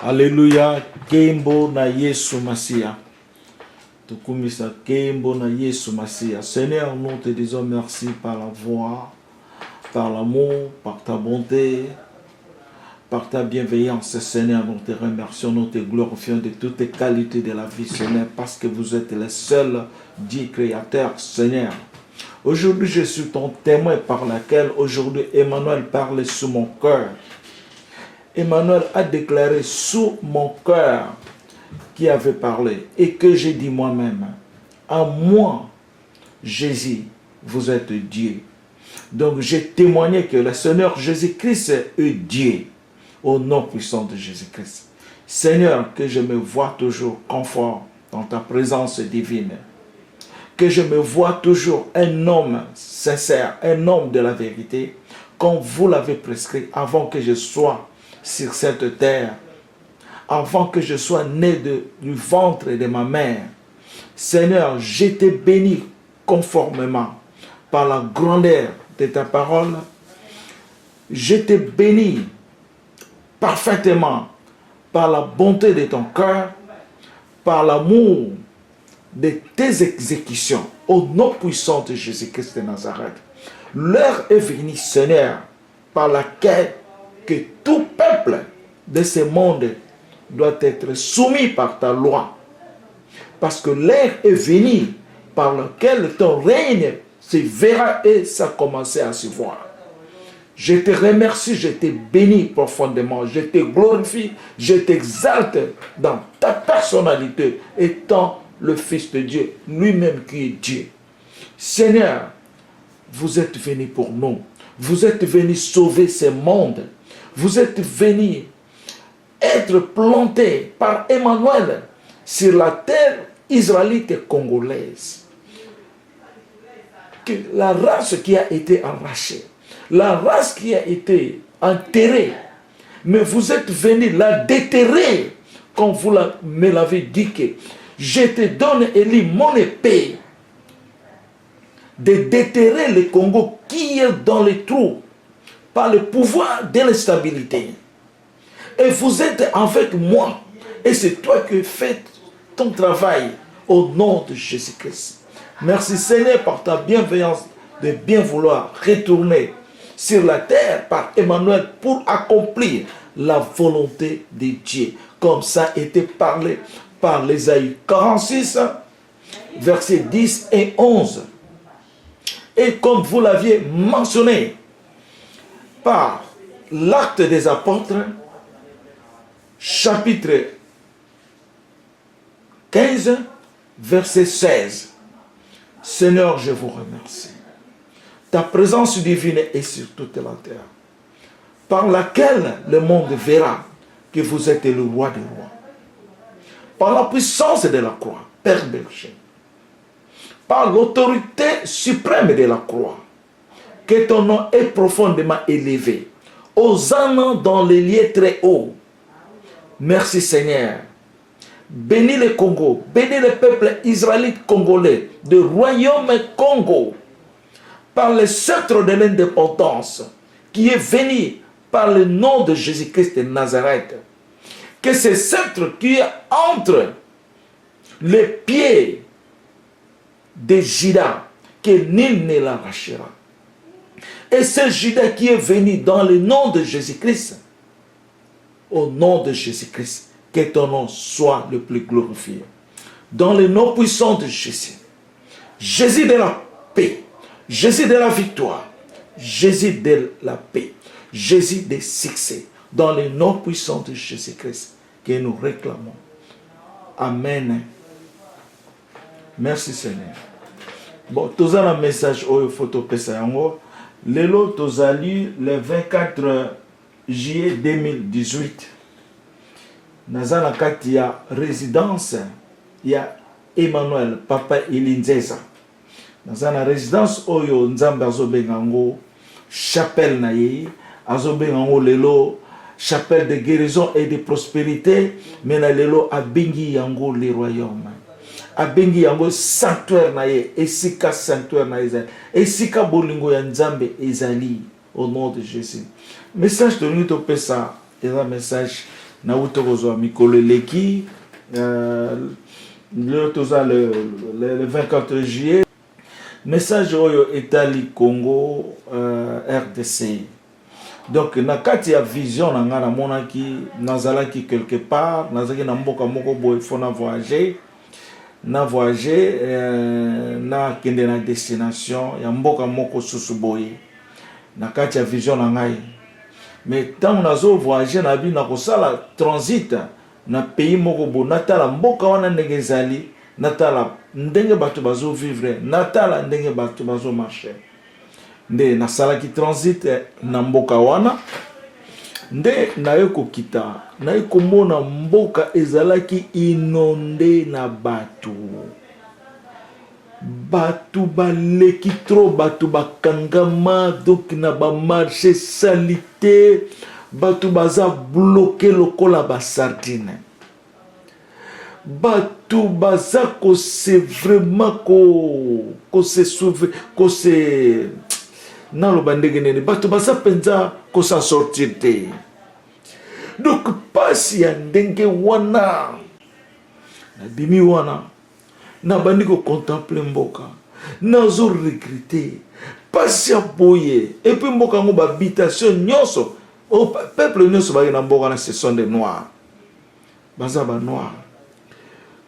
Alléluia, Kembo na Yesu Masia. Tukumisa Kembo na Yesu Masia. Seigneur, nous te disons merci par la voix, par l'amour, par ta bonté, par ta bienveillance. Seigneur, nous te remercions, nous te glorifions de toutes les qualités de la vie, Seigneur, parce que vous êtes le seul dit créateur, Seigneur. Aujourd'hui, je suis ton témoin par laquelle aujourd'hui Emmanuel parle sous mon cœur. Emmanuel a déclaré sous mon cœur qui avait parlé et que j'ai dit moi-même, en moi, Jésus, vous êtes Dieu. Donc j'ai témoigné que le Seigneur Jésus-Christ est Dieu, au nom puissant de Jésus-Christ. Seigneur, que je me vois toujours confort dans ta présence divine, que je me vois toujours un homme sincère, un homme de la vérité, comme vous l'avez prescrit avant que je sois sur cette terre, avant que je sois né du ventre de ma mère. Seigneur, je te bénis conformément par la grandeur de ta parole. Je te bénis parfaitement par la bonté de ton cœur, par l'amour de tes exécutions, au nom puissant de Jésus-Christ de Nazareth. L'heure est venue, Seigneur, par laquelle que tout peuple de ce monde doit être soumis par ta loi. Parce que l'heure est venue par laquelle ton règne se verra et ça commencé à se voir. Je te remercie, je te bénis profondément, je te glorifie, je t'exalte dans ta personnalité étant le Fils de Dieu, lui-même qui est Dieu. Seigneur, vous êtes venu pour nous. Vous êtes venu sauver ce monde. Vous êtes venu être planté par Emmanuel sur la terre israélite et congolaise. Que la race qui a été arrachée, la race qui a été enterrée, mais vous êtes venu la déterrer, comme vous me l'avez dit que je te donne, Élie, mon épée, de déterrer le Congo qui est dans les trous par le pouvoir de l'instabilité. Et vous êtes avec moi. Et c'est toi qui fais ton travail au nom de Jésus-Christ. Merci Seigneur par ta bienveillance de bien vouloir retourner sur la terre par Emmanuel pour accomplir la volonté de Dieu. Comme ça a été parlé par l'Ésaïe 46, versets 10 et 11. Et comme vous l'aviez mentionné par l'Acte des Apôtres, chapitre 15, verset 16. Seigneur, je vous remercie. Ta présence divine est sur toute la terre, par laquelle le monde verra que vous êtes le roi des rois. Par la puissance de la croix, Père Berger, par l'autorité suprême de la croix, que ton nom est profondément élevé, hosanna dans les lieux très hauts. Merci Seigneur. Bénis le Congo, bénis le peuple israélite congolais, du royaume Congo, par le sceptre de l'indépendance qui est venu par le nom de Jésus-Christ de Nazareth. Que ce sceptre qui est entre les pieds de Juda, que nul ne l'arrachera. Et ce Juda qui est venu dans le nom de Jésus-Christ, au nom de Jésus-Christ, que ton nom soit le plus glorifié. Dans le nom puissant de Jésus, Jésus de la paix, Jésus de la victoire, Jésus de la paix, Jésus des succès, dans le nom puissant de Jésus-Christ que nous réclamons. Amen. Merci Seigneur. Bon, tous un message au photo pesango. Lelo tozali le 24 juillet 2018. Nazana kati ya résidence ya Emmanuel Papa Ilinzeza. Nazana résidence oyo nzambe azobengango chapelle na ye, azobengango lelo chapelle de guérison et de prospérité, mais na lelo abengi yango le royaume. Abengi yango sanctuaire na ye, esika sanctuaire na ye, esika bolingo ya nzambe ezali, au nom de Jésus. Message de l'unité pesa, et un message na utokozwa mikolo leki le 24 juillet message oyo etali Congo RDC. Donc na kati ya vision na nga namonaki nazalaki quelque part nazalaki na mboka moko boye fona voyager na kende na destination ya mboka moko susu boye na kati ya vision na ngai. Mais tant nazo voyager na bi na kosala transit na pays moko bo natala mboka wana ndenge ezali, natala ndenge bato bazo vivre, natala ndenge bato bazo marcher. Nde nasalaki transit na mboka wana, nde naye kokita naye komona mboka ezalaki inonde na bato baleki trop, bato bakangama, donc na ba marché salité, bato baza bloqué lokola ba sardine, bato baza ko c'est vraiment ko se sauver, ko se na lo bandege nene, bato baza penza ko s'en sortir te. Donc pasi ya ndenge wana na bimi wana na bandi ko contempler mboka nazo regretter pasi ya boye et puis mboka ngo habitation nyonso au peuple nyonso ba na mboka na ce sont des noirs, baza ba noirs.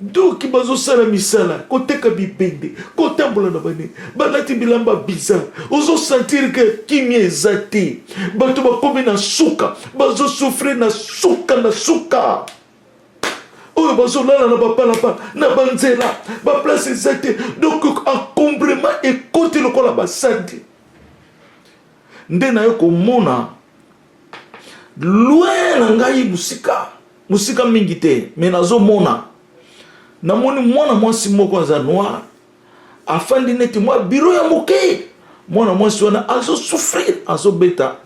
Donc bazo sala misala koteka bibende kotambola na bane balati bilamba bizarre, ozo sentir que kimia ezati bato bakomi na suka, bazo souffrir na suka oyo bazo lala na bapalapa na banzela ba place ezati. Donc encombrement ekoti lokola basadi. Nde na yo komona loin na ngai musika mingi te, mais nazo mona namoni mwana mwasi moko aza noir afandi neti mwa biro ya moke, mwana mwasi wana azo souffrir, azo beta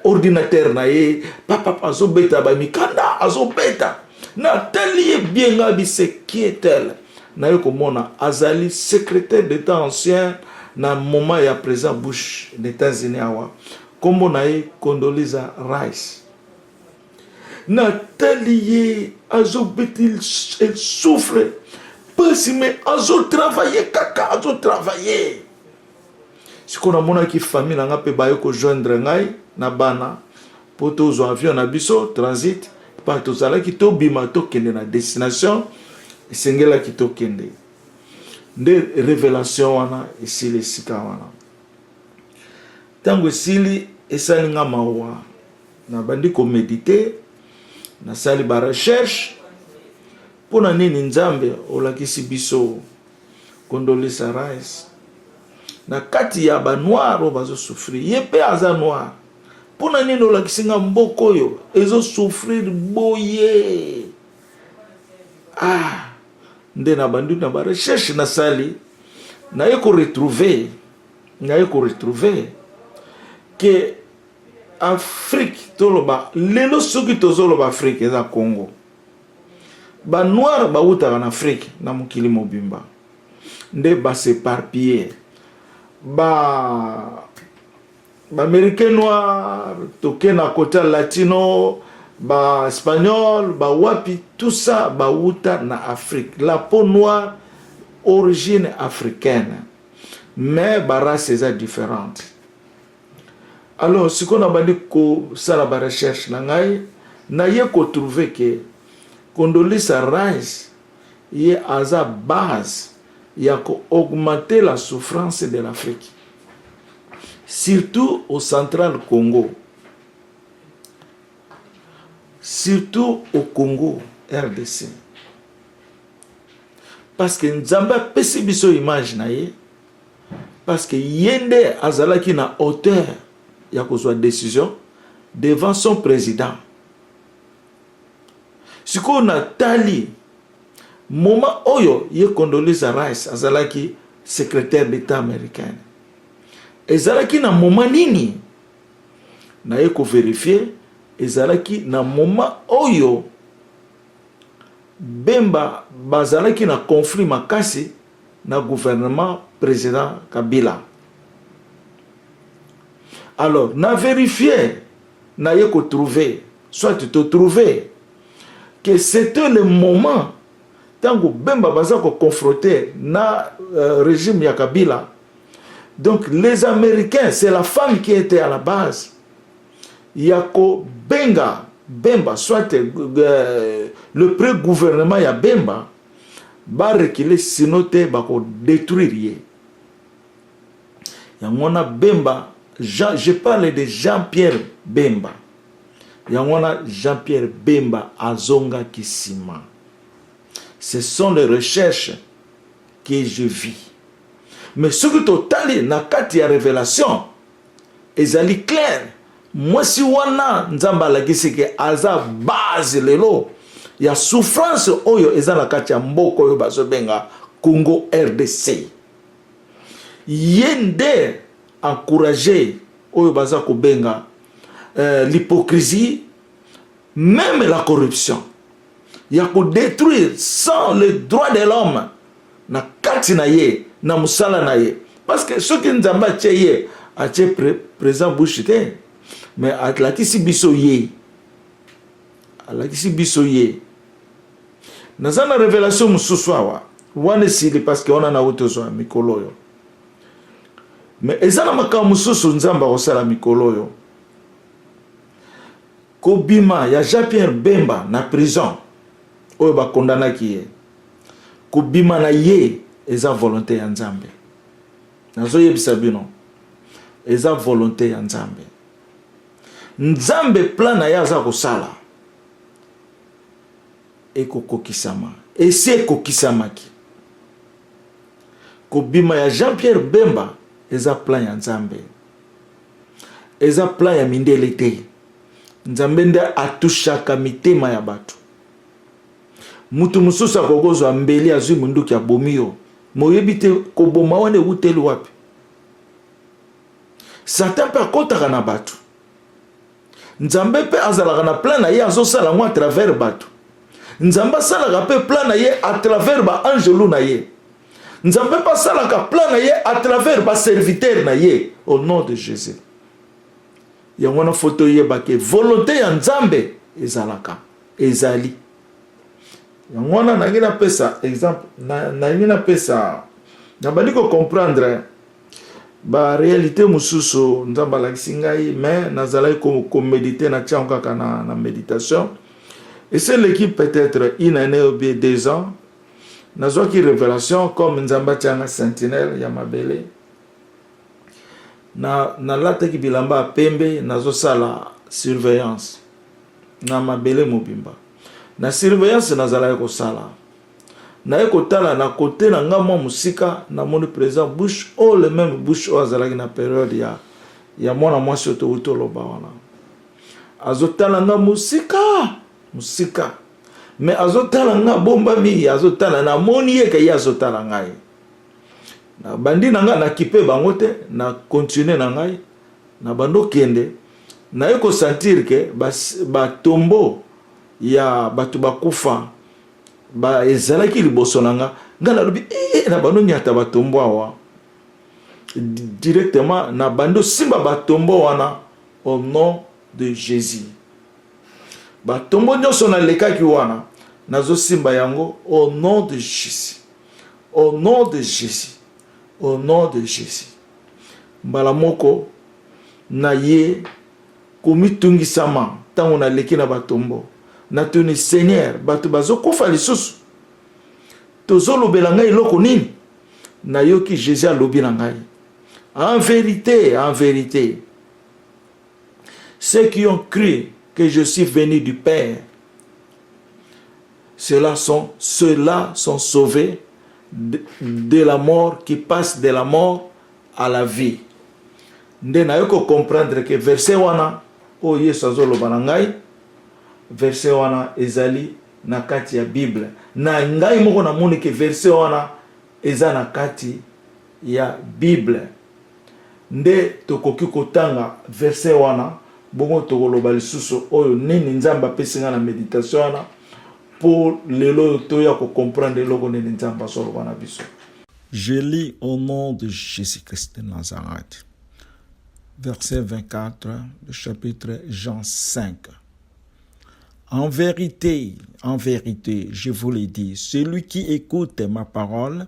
ordinateur na ye papa, azo beta ba mikanda, azo beta na tali bien ngabi c'est qui est elle na yo komona azali secrétaire d'état ancien na moment ya président Bush des États-Unis awa, kombo na ye Condoleezza Rice. Nathalie azo betil, elle souffre parce mais azo travailler kaka, azo travailler. Si qu'on a mona ki famille nga pe ba yo ko joindre ngai na bana poto zo avion na biso transit pa to sala ki to bima to kende na destination sengela ki to kende nde révélation wana esili sika wana tango esili esali nga mawa na bandi ko méditer na sali ba recherche pona nini nzambe olakisi biso Condoleezza Rice na kati ya ba noir bazo souffrir, ye pe aza noir, pona nini olakisi nga mboko yo ezo souffrir boye. Nde na bandu na ba recherche na sali na ye ko retrouver que Afrique toloba lelo soki tozoloba Afrique eza Congo, ba noir ba uta na Afrique na mokili mobimba nde ba s'éparpiller, ba américain noir toke na côté latino, ba espagnol, ba wapi, tout ça ba uta na Afrique. La peau noire origine africaine, mais ba race eza différente. Alors, ce qu'on a dit que ça la recherche, na ye ko trouver que Condoleezza Rice y a sa base, y a augmenter la souffrance de l'Afrique, surtout au central Congo, surtout au Congo RDC, parce que Nzamba pesi biso image na ye, parce que yende azalaki na hauteur ya kozwa décision devant son président. Si on a tali moment oyo ye Condoleezza Rice azalaki secrétaire d'état américain, ezalaki na moment nini na ye ko vérifier, ezalaki na moment oyo Bemba bazalaki na conflit makasi na gouvernement président Kabila. Alors, na vérifié, na ye ko trouver soit te trouver que c'était le moment tant que Bemba baza ko confronté na régime ya Kabila. Donc les Américains, c'est la femme qui était à la base. Yako Benga Bemba, soit le pré-gouvernement ya Bemba, ba reculer sinote ba ko détruire. Yangona Bemba, je parle de Jean-Pierre Bemba. Yangona Jean-Pierre Bemba azonga kisima. Ce sont les recherches que je vis. Mais ce que totali na kati ya révélation, ezali clair. Moi si wana nzamba la gisike aza base lelo ya souffrance oyo eza na kati ya mboko oyo bazobenga Congo RDC. Yende encourager oyo baza kobenga l'hypocrisie, même la corruption. Il y a pour détruire sans le droit de l'homme na kati na ye na musala na ye, parce que ce qui nzamba tcheye a tché présent bouchité, mais atlakisi biso ye, atlakisi biso ye. Nazana révélation mususwawa wane sili parce que on a autozo mikolo yo, mais ezana maka mususu nzamba kosala mikolo yo kobima ya Jean-Pierre Bemba na prison oyo ba condamna ki ye kobima na ye eza volonté ya Nzambe. Nazo yebisa bino eza volonté ya Nzambe. Nzambe plan na ya aza kosala ekokokisama esi ekokisamaki. Kobima ya Jean-Pierre Bemba eza plan ya Nzambe, eza plan ya mindele te. Nzambe nde atushaka mitema ya batu. Mutu mususa kogozo ambeli azui munduki ya bomio. Moyebi te koboma wane uteli wapi. Satan pe akotaka na batu. Nzambe pe azalaka na plan na ye azosala mwa à travers batu. Nzambe asalaka pe plan na ye à travers ba angelu na ye. Nzambe pe asalaka plan na ye à travers ba serviteur na ye. Au nom de Jésus. Yangwana photo yeba ke volonté ya Nzambe ezalaka ezali. Yangwana nangina pesa exemple nangina pesa nabaliko comprendre ba réalité mususu Nzamba lakisi ngai, mais nazalaki ko méditer na tchanga kana na méditation, et c'est l'équipe peut-être une année ou bien 2 ans nazwa ki révélation comme Nzamba tchanga sentinelle ya mabele na lata ki bilamba pembe nazo sala surveillance na mabele mobimba na surveillance nazala ko sala na ekotala na côté na ngamo musika na moni président Bush o le même Bush o azalaki na période ya mwana mwasi oto utoloba wana azotala nga musika mais azotala nga bomba mi azotala na moni ye kaya azotala ngai na bandi nanga na kipe bangote na continuer na ngai na bando kende na eko sentir que ba tombo ya batu bakufa ba ezalaki liboso nanga ngana lobi na bando nyata batombo awa directement na bando simba batombo wana au nom de Jésus. Batombo nyonso na lekaki wana nazo simba yango au nom de Jésus, au nom de Jésus, au nom de Jésus. Mbala moko na ye komitungisama tango na leki na batombo na tuni Seigneur batu bazo kufa lisusu tozolo belanga iloko nini na yoki Jésus alobi na ngai en vérité ceux qui ont cru que je suis venu du Père, ceux-là sont sauvés de la mort, qui passent de la mort à la vie. Nde na yoko comprendre que verset wana o Yesu azoloba na ngai, verset wana ezali na kati ya Bible. Na ngai moko na moni ke verset wana eza na kati ya Bible. Nde tokoki kotanga verset wana bongo tokoloba lisusu oyo nini Nzamba pesinga na méditation wana pour lelo toya ko comprendre loko nini Nzamba soloba na biso. Je lis au nom de Jésus-Christ de Nazareth. Verset 24 du chapitre Jean 5. en vérité, je vous le dis, celui qui écoute ma parole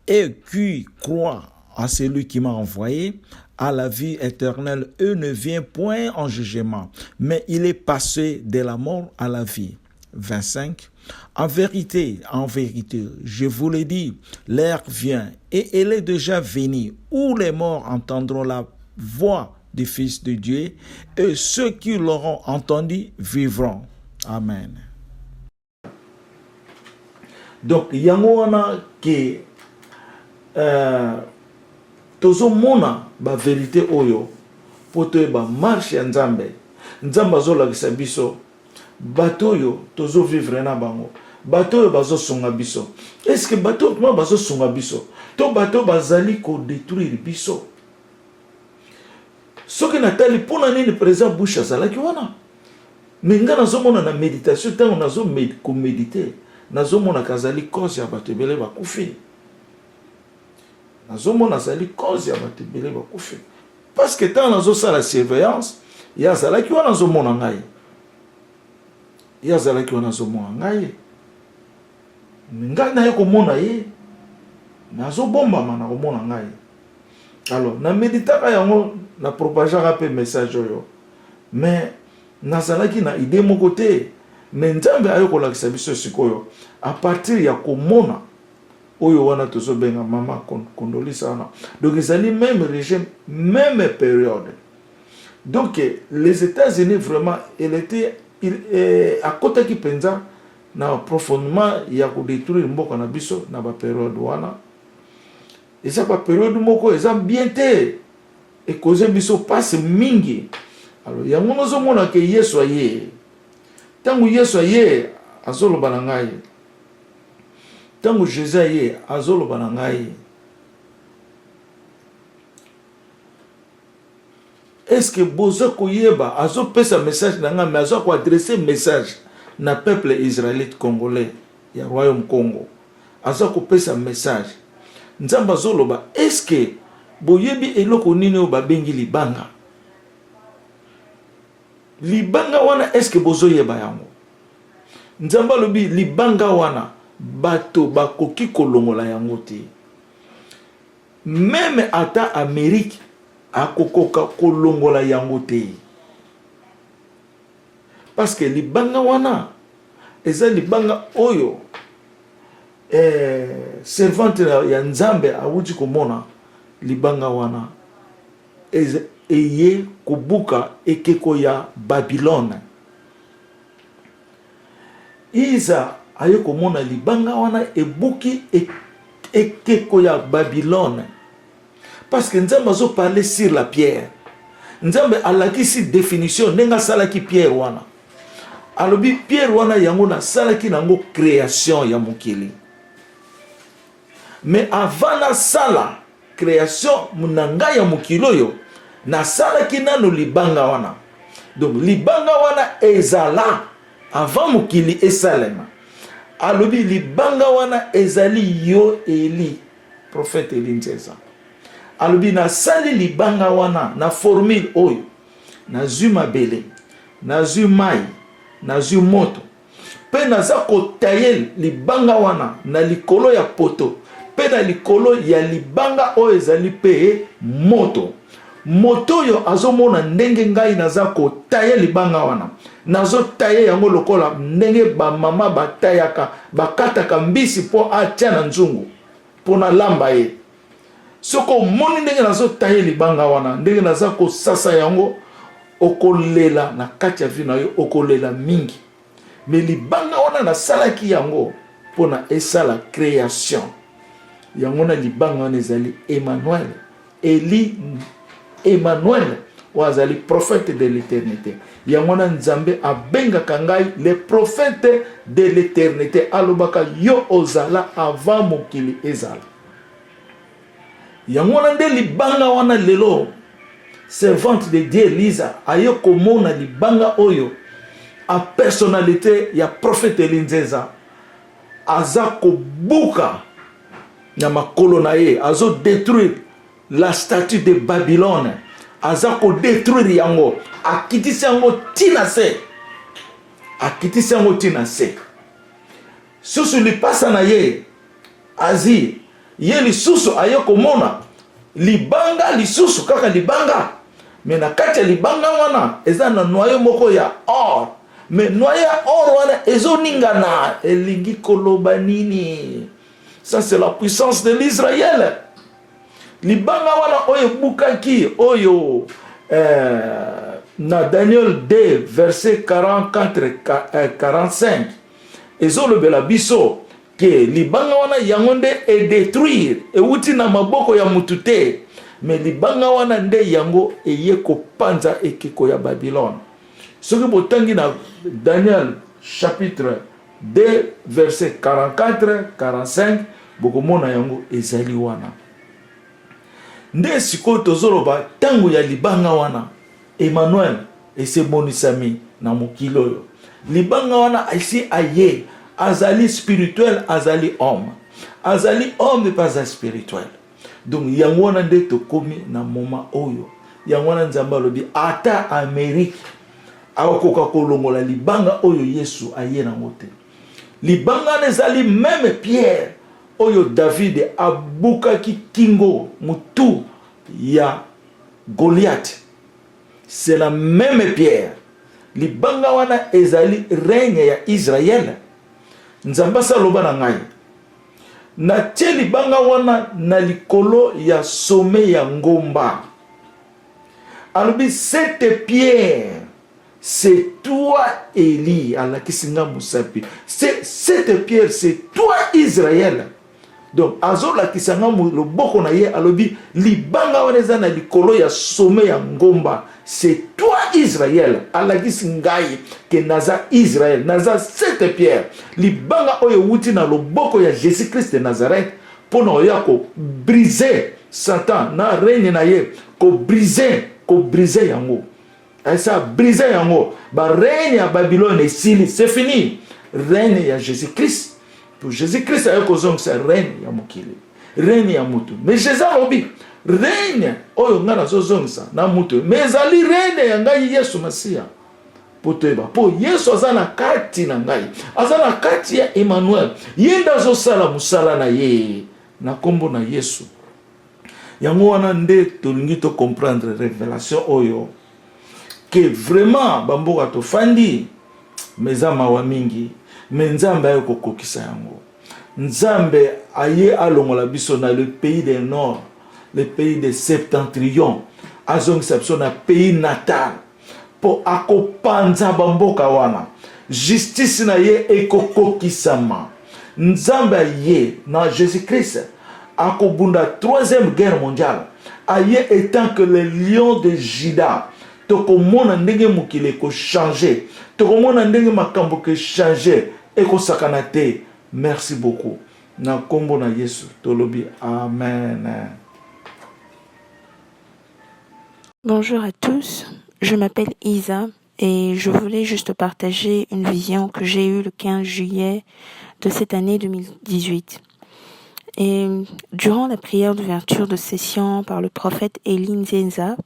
et qui croit à celui qui m'a envoyé, à la vie éternelle, eux ne vient point en jugement, mais il est passé de la mort à la vie. 25. En vérité, je vous le dis, l'heure vient et elle est déjà venue où les morts entendront la voix du Fils de Dieu et ceux qui l'auront entendu vivront. Amen. Donc, yango wana ke tozo mona ba vérité oyo poto ba marche ya Nzambe. Nzambe azolakisa biso bato oyo tozo vivre na bango. Bato oyo bazo songa biso. Est-ce que bato ma bazo songa biso? To bato bazali ko détruire biso. Soki natali pona nini présent bouche azalaki wana. Mais nga nazomona na méditation tango nazo ko méditer. Nazomona kazali cause ya bato ebele bakufi. Nazomona azali cause ya bato ebele bakufi. Parce que tant nazosala surveillance, ya azalaki wana nazomona ngai. Ya azalaki wana nazomona ngai. Ngai na ye komona ye. Nazobombama na komona ngai. Alors, na méditaka yango na propagera pe message oyo. Mais nazalaki na idée moko te. Mais Nzambe ayo kolakisa biso sikoyo à partir ya komona oyo wana tozo benga mama kondolisa wana. Donc ezali même régime, même période. Donc les États-Unis vraiment à côté qui penza na profondément ya ko détruire mboka na biso na ba période wana. Et ça ba période moko eza bien te et cause biso passe mingi. Alors yango nozo mona ke Yesu aye. Tango Yesu aye azoloba na ngai. Tango Jésus aye azoloba na ngai. Est-ce que bozo koyeba azopesa message na ngai mais azo ko adresser message na peuple israélite congolais ya royaume Congo. Azo ko pesa message. Nzamba azoloba est-ce que boyebi eloko nini o babengi libanga? Libanga wana est-ce que bozo yeba yango? Nzamba lobi libanga wana bato bakoki kolongola yango te. Même ata Amérique akokoka kolongola yango te. Parce que libanga wana eza libanga oyo servante ya Nzambe awuti komona libanga wana eye kubuka ekeko ya Babylone. Iza aye komona libanga wana ebuki ekeko ya Babylone. Parce que Nzambe azo parler sur la pierre. Nzambe alakisi définition nenga salaki pierre wana. Alobi pierre wana yango na salaki nango création ya mokili. Mais avant la sala création munanga ya mokili oyo na salaki nano libanga wana. Donc libanga wana ezala avant mokili esalema. Alobi libanga wana ezali yo Eli, prophète Eli Nzeza. Alobi na sali libanga wana na formule oyo na zu mabele, na zu mai, na zu moto. Pe naza kotaye libanga wana na likolo ya poto. Pe na likolo ya libanga oyo ezali pe moto. Moto yo azomona ndenge ngai naza kotaye libanga wana. Nazo taye yango lokola ndenge ba mama batayaka bakataka mbisi po atia na nzungu po na lamba ye. Soko moni ndenge nazo taye libanga wana ndenge naza ko sasa yango okolela na kati ya vino yo okolela mingi. Mais libanga wana na salaki yango po na esala création. Yango na libanga wana ezali Emmanuel. Eli Emmanuel wazali prophète de l'éternité. Yamona Nzambe abenga kangai le prophète de l'éternité. Alobaka yo ozala avant mokili ezala. Yamona nde libanga wana lelo servante de Dieu Lisa ayo komona libanga oyo a personnalité ya prophète Elinzeza aza kobuka na makolo na ye azo détruire la statue de Babylone. Aza ko détruire yango akitisi yango tina se akitisi yango ntina se susu lipasa na ye azi ye lisusu aye komona libanga lisusu kaka libanga me na kati ya libanga wana eza na noyau moko ya or me noyau ya or wana ezoningana elingi koloba nini. Ça c'est la puissance de l'Israël. Libanga wana oyo bukaki oyo na Daniel 2 verset 44-45 ezolobela biso ke libanga wana yango nde détruire euti na maboko ya mutu te, me libanga wana nde yango eye kopanza ekeko ya Babylone. Soki botangi na Daniel chapitre 2 verset 44-45 bokomona yango ezali wana. Nde sikoyo tozoloba tango ya libanga wana Emmanuel esemonisami na mokili oyo. Libanga wana isi aye azali spirituel, azali homme. Azali homme pas spirituel. Donc yango wana nde tokomi na moma oyo. Yango wana Nzambe alobi ata Amerique akokoka kolongola libanga oyo Yesu aye na mote. Libanga ezali même Pierre oyo David abukaki kingo mutu ya Goliath. C'est la même Pierre. Libanga wana ezali règne ya Israël. Nzamba saloba na ngai. Na tie libanga wana na likolo ya sommet ya ngomba. Alobi cette pierre, c'est toi Élie, alakisinga musapi. Cette pierre, c'est toi Israël. Donc azola kisanga loboko na ye alobi libanga wana eza na likolo ya sommet ya ngomba. C'est toi Israël. Alakisingai ke naza Israël, naza cette pierre. Libanga oyo wuti na loboko ya Jésus-Christ de Nazareth pona oya ko briser Satan na règne na ye, ko briser yango. Ça briser yango. Ba règne ya Babylone esili, c'est fini. Règne ya Jésus-Christ. Pour Jésus-Christ ayo kozong sa règne ya mokili. Règne ya mutu. Mais Jésus obi règne oyo ngana zozongisa na mutu. Mais ezali règne ya ngai Yesu Masia. Poteba po Yesu azana kati na ngai. Azana kati ya Emmanuel. Yenda zo sala musala na ye. Na kombo na Yesu. Yango wana nde tolingi to comprendre révélation oyo. Que vraiment bamboka to fandi mezama wa mingi. Mais Nzambe ayo kokokisa yango. Nzambe aye alongola biso na le pays du nord, le pays des septentrions, azongisa biso na pays natal po akopanza bamboka wana. Justice na ye ekokokisama. Nzambe aye na Jésus-Christ akobunda troisième guerre mondiale. Aye étant que le lion de Juda. Tokomona ndenge mokile ko changer. Tokomona ndenge makambo ko changer. Eko sakanate. Merci beaucoup. Na kombo na Yesu. Tolobi. Amen. Bonjour à tous. Je m'appelle Isa et je voulais juste partager une vision que j'ai eue le 15 juillet de cette année 2018. Et durant la prière d'ouverture de session par le prophète Elie Nzenza,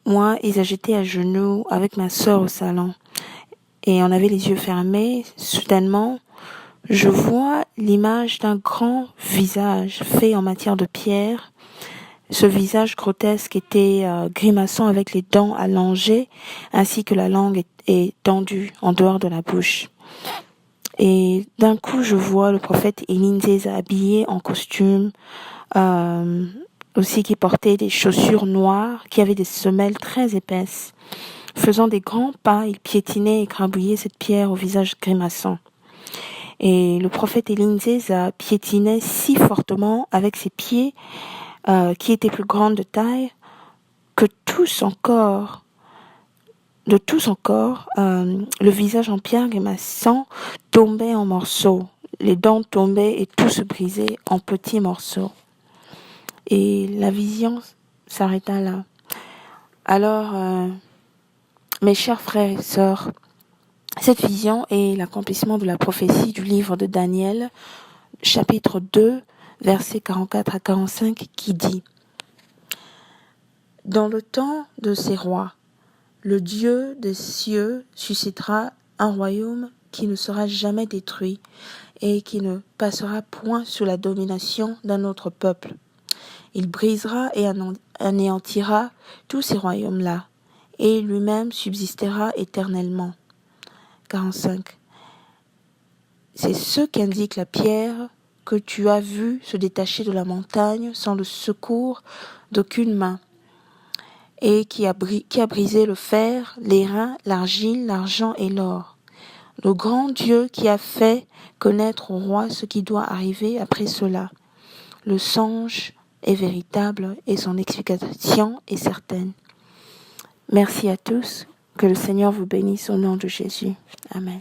moi, Isa, j'étais à genoux avec ma sœur au salon et on avait les yeux fermés. Soudainement, je vois l'image d'un grand visage fait en matière de pierre. Ce visage grotesque était grimaçant avec les dents allongées ainsi que la langue est tendue en dehors de la bouche. Et d'un coup, je vois le prophète Elie Nzenza habillé en costume, aussi qui portait des chaussures noires, qui avaient des semelles très épaisses. Faisant des grands pas, il piétinait et crabouillait cette pierre au visage grimaçant. Et le prophète Elie Nzenza piétinait si fortement avec ses pieds qui étaient plus grands de taille que de tout son corps, le visage en pierre grimaçant tombait en morceaux. Les dents tombaient et tout se brisait en petits morceaux. Et la vision s'arrêta là. Alors, mes chers frères et sœurs, cette vision est l'accomplissement de la prophétie du livre de Daniel, chapitre 2, versets 44 à 45, qui dit « Dans le temps de ces rois, le Dieu des cieux suscitera un royaume qui ne sera jamais détruit et qui ne passera point sous la domination d'un autre peuple. Il brisera et anéantira tous ces royaumes-là, et lui-même subsistera éternellement. 45. C'est ce qu'indique la pierre que tu as vue se détacher de la montagne sans le secours d'aucune main, et qui a brisé le fer, l'airain, l'argile, l'argent et l'or. Le grand Dieu qui a fait connaître au roi ce qui doit arriver après cela. Le songe est véritable et son explication est certaine. Merci à tous. Que le Seigneur vous bénisse au nom de Jésus. Amen.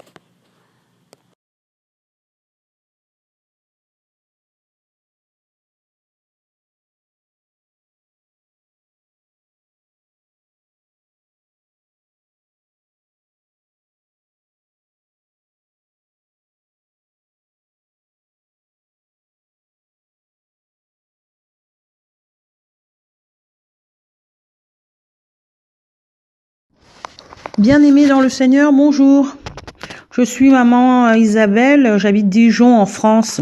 Bien-aimés dans le Seigneur, bonjour. Je suis maman Isabelle, j'habite Dijon en France.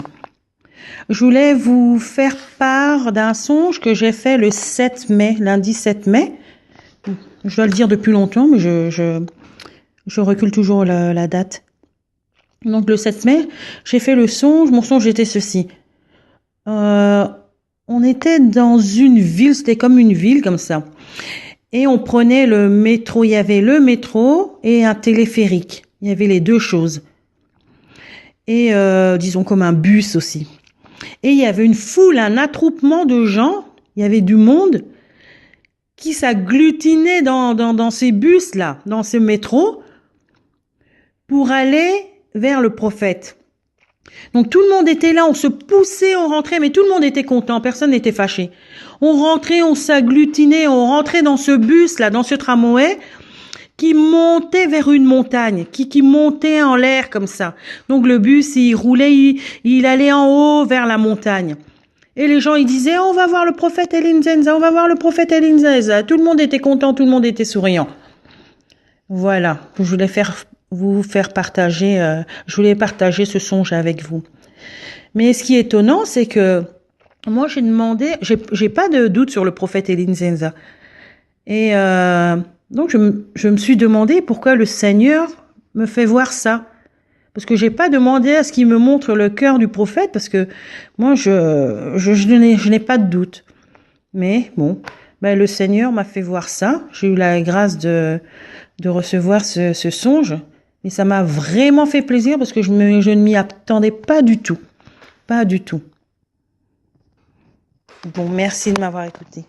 Je voulais vous faire part d'un songe que j'ai fait le 7 mai, lundi 7 mai. Je dois le dire depuis longtemps, mais je recule toujours la date. Donc le 7 mai, j'ai fait le songe. Mon songe était ceci. On était dans une ville, c'était comme une ville comme ça. Et on prenait le métro. Il y avait le métro et un téléphérique. Il y avait les deux choses. Et disons comme un bus aussi. Et il y avait une foule, un attroupement de gens. Il y avait du monde qui s'agglutinait dans ces bus-là, dans ce métro, pour aller vers le prophète. Donc tout le monde était là, on se poussait, on rentrait, mais tout le monde était content, personne n'était fâché. On rentrait, on s'agglutinait, on rentrait dans ce bus-là, dans ce tramway, qui montait vers une montagne, qui montait en l'air comme ça. Donc le bus, il roulait, il allait en haut vers la montagne. Et les gens, ils disaient, on va voir le prophète Elinzenza, on va voir le prophète Elinzenza. Tout le monde était content, tout le monde était souriant. Voilà, je voulais vous faire partager, je voulais partager ce songe avec vous. Mais ce qui est étonnant, c'est que moi, j'ai demandé, j'ai pas de doute sur le prophète Elinzenza. Et donc, je me suis demandé pourquoi le Seigneur me fait voir ça. Parce que j'ai pas demandé à ce qu'il me montre le cœur du prophète, parce que moi, je n'ai pas de doute. Mais bon, le Seigneur m'a fait voir ça. J'ai eu la grâce de recevoir ce songe. Et ça m'a vraiment fait plaisir parce que je ne m'y attendais pas du tout. Pas du tout. Bon, merci de m'avoir écouté.